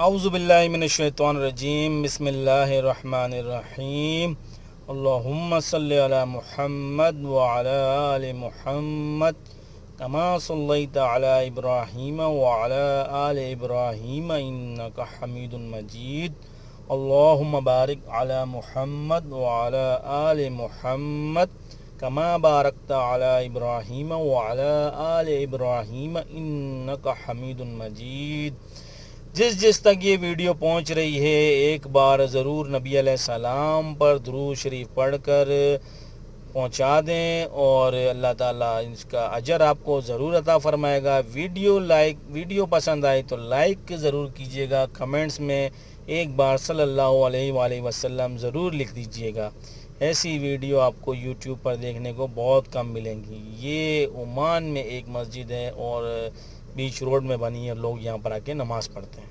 اعوذ باللہ من الشیطان الرجیم، بسم اللہ الرحمن الرحیم۔ اللہم صلی علی محمد وعلی آل محمد کما صلیت علی ابراہیم وعلی آل ابراہیم انک حمید مجید۔ اللہم بارک علی محمد وعلی آل محمد کما بارکت علی ابراہیم وعلی آل ابراہیم انک حمید مجید۔ جس تک یہ ویڈیو پہنچ رہی ہے، ایک بار ضرور نبی علیہ السلام پر درود شریف پڑھ کر پہنچا دیں، اور اللہ تعالیٰ اس کا اجر آپ کو ضرور عطا فرمائے گا۔ ویڈیو پسند آئے تو لائک ضرور کیجیے گا، کمنٹس میں ایک بار صلی اللہ علیہ وآلہ وسلم ضرور لکھ دیجیے گا۔ ایسی ویڈیو آپ کو یوٹیوب پر دیکھنے کو بہت کم ملیں گی۔ یہ عمان میں ایک مسجد ہے اور بیچ روڈ میں بنی ہے، لوگ یہاں پر آ کے نماز پڑھتے ہیں۔